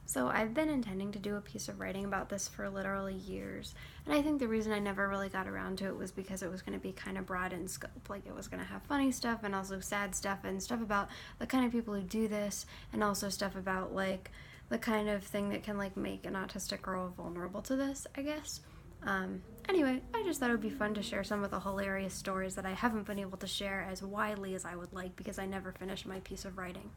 So I've been intending to do a piece of writing about this for literally years, and I think the reason I never really got around to it was because it was going to be kind of broad in scope. Like, it was going to have funny stuff and also sad stuff and stuff about the kind of people who do this, and also stuff about like the kind of thing that can like make an autistic girl vulnerable to this, I guess. Anyway, I just thought it would be fun to share some of the hilarious stories that I haven't been able to share as widely as I would like because I never finished my piece of writing.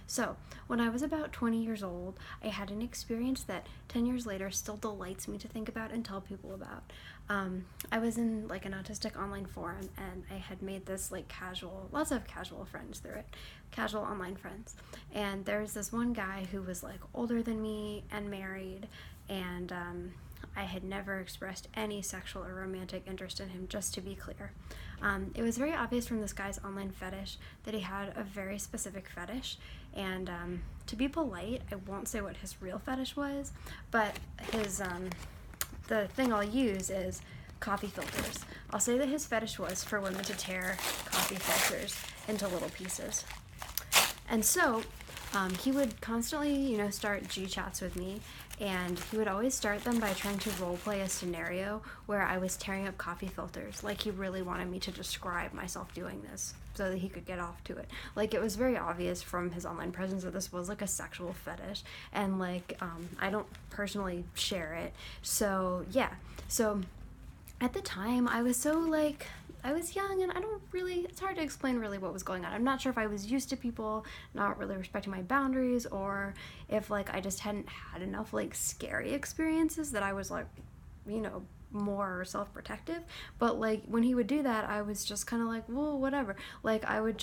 So, when I was about 20 years old, I had an experience that 10 years later still delights me to think about and tell people about. I was in like an autistic online forum, and I had made this like lots of casual friends through it, casual online friends. And there was this one guy who was like older than me and married, and I had never expressed any sexual or romantic interest in him, just to be clear. It was very obvious from this guy's online fetish that he had a very specific fetish, and to be polite, I won't say what his real fetish was, but the thing I'll use is coffee filters. I'll say that his fetish was for women to tear coffee filters into little pieces. And so he would constantly, start G-chats with me, and he would always start them by trying to roleplay a scenario where I was tearing up coffee filters. Like, he really wanted me to describe myself doing this so that he could get off to it. Like, it was very obvious from his online presence that this was like a sexual fetish, and like, I don't personally share it. So yeah, so at the time I was I was young, and it's hard to explain really what was going on. I'm not sure if I was used to people not really respecting my boundaries, or if like I just hadn't had enough like scary experiences that I was like, more self-protective. But like, when he would do that, I was just kind of like, well, whatever. Like, I would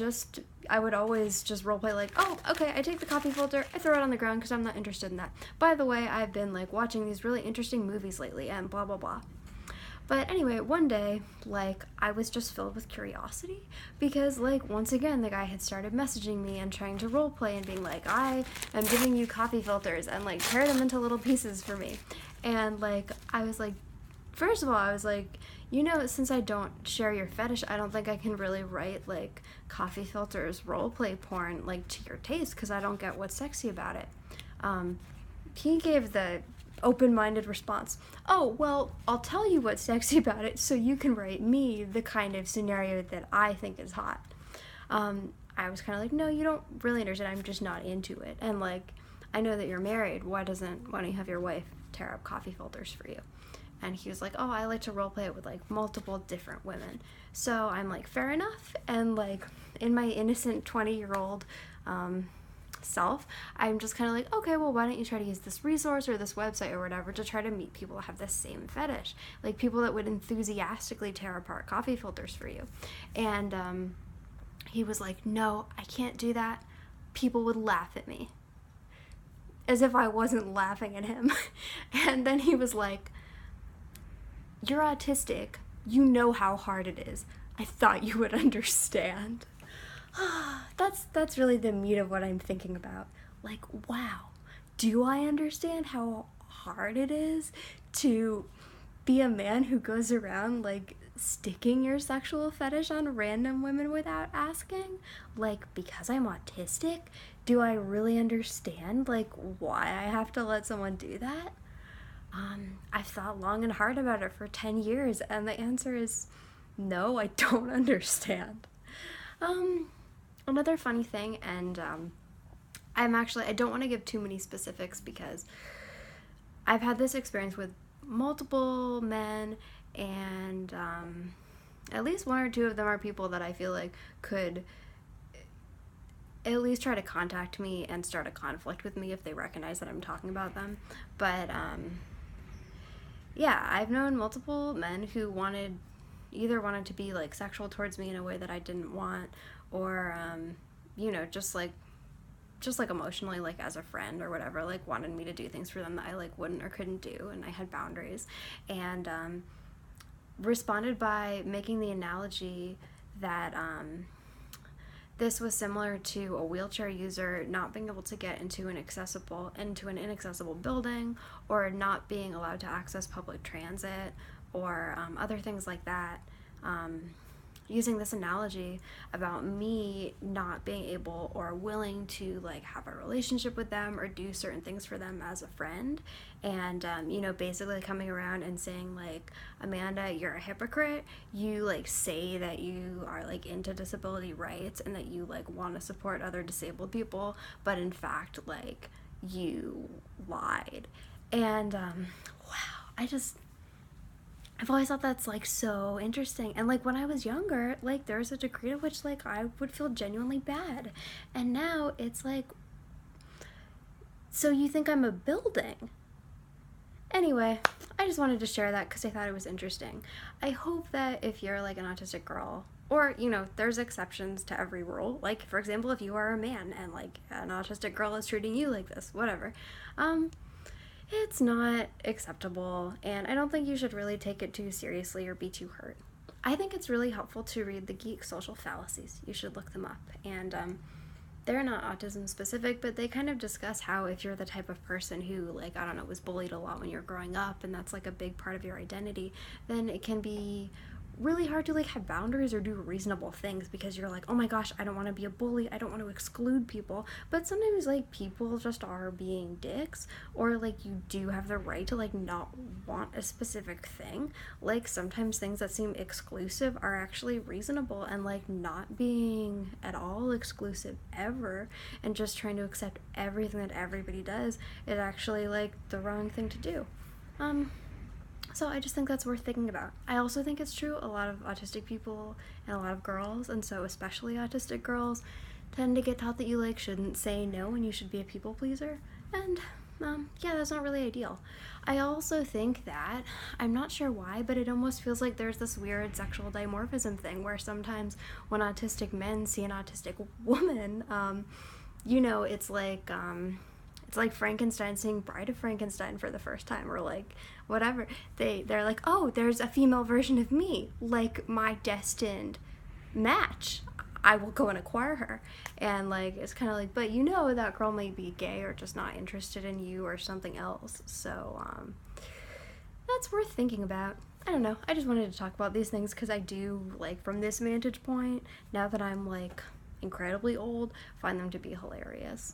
always just roleplay like, oh, okay, I take the coffee filter, I throw it on the ground because I'm not interested in that. By the way, I've been like watching these really interesting movies lately, and blah blah blah. But anyway, one day, like, I was just filled with curiosity because, like, once again, the guy had started messaging me and trying to roleplay and being like, I am giving you coffee filters, and, like, tear them into little pieces for me. And, like, I was like, first of all, I was like, since I don't share your fetish, I don't think I can really write, like, coffee filters roleplay porn, like, to your taste, because I don't get what's sexy about it. He gave the open-minded response, oh, well, I'll tell you what's sexy about it so you can write me the kind of scenario that I think is hot. I was kind of like, no, you don't really understand, I'm just not into it. And like, I know that you're married, why don't you have your wife tear up coffee filters for you? And he was like, oh, I like to roleplay it with like multiple different women. So I'm like, fair enough. And like, in my innocent 20-year-old self, I'm just kind of like, okay, well, why don't you try to use this resource or this website or whatever to try to meet people who have the same fetish, like people that would enthusiastically tear apart coffee filters for you. And he was like, no, I can't do that, people would laugh at me, as if I wasn't laughing at him. And then he was like, you're autistic, you know how hard it is, I thought you would understand. That's really the meat of what I'm thinking about. Like, wow, do I understand how hard it is to be a man who goes around, like, sticking your sexual fetish on random women without asking? Like, because I'm autistic, do I really understand, like, why I have to let someone do that? I've thought long and hard about it for 10 years, and the answer is no, I don't understand. Another funny thing, and I don't want to give too many specifics because I've had this experience with multiple men, and at least one or two of them are people that I feel like could at least try to contact me and start a conflict with me if they recognize that I'm talking about them. But yeah, I've known multiple men who either wanted to be like sexual towards me in a way that I didn't want, or just like emotionally, like as a friend or whatever, like wanted me to do things for them that I like wouldn't or couldn't do, and I had boundaries, and responded by making the analogy that this was similar to a wheelchair user not being able to get into an inaccessible building, or not being allowed to access public transit, or other things like that. using this analogy about me not being able or willing to like have a relationship with them or do certain things for them as a friend, and you know, basically coming around and saying like, Amanda, you're a hypocrite. You like say that you are like into disability rights and that you like want to support other disabled people, but in fact like you lied. And wow, I've always thought that's like so interesting. And like when I was younger, like there's a degree to which like I would feel genuinely bad. And now it's like, so you think I'm a building? Anyway, I just wanted to share that because I thought it was interesting. I hope that if you're like an autistic girl, or you know, there's exceptions to every rule. Like for example, if you are a man and like an autistic girl is treating you like this, whatever. It's not acceptable, and I don't think you should really take it too seriously or be too hurt. I think it's really helpful to read the Geek Social Fallacies. You should look them up. And they're not autism specific, but they kind of discuss how if you're the type of person who, like, I don't know, was bullied a lot when you're growing up, and that's like a big part of your identity, then it can be really hard to like have boundaries or do reasonable things because you're like, oh my gosh, I don't want to be a bully, I don't want to exclude people. But sometimes like people just are being dicks, or like you do have the right to like not want a specific thing. Like sometimes things that seem exclusive are actually reasonable, and like not being at all exclusive ever and just trying to accept everything that everybody does is actually like the wrong thing to do. So I just think that's worth thinking about. I also think it's true a lot of autistic people and a lot of girls, and so especially autistic girls, tend to get taught that you like shouldn't say no and you should be a people pleaser. And yeah, that's not really ideal. I also think that, I'm not sure why, but it almost feels like there's this weird sexual dimorphism thing where sometimes when autistic men see an autistic woman, you know, it's like Frankenstein seeing Bride of Frankenstein for the first time, or like whatever. They're like, oh, there's a female version of me, like my destined match. I will go and acquire her. And like it's kind of like, but you know that girl may be gay or just not interested in you or something else. So that's worth thinking about. I don't know. I just wanted to talk about these things because I do, like, from this vantage point, now that I'm like incredibly old, find them to be hilarious.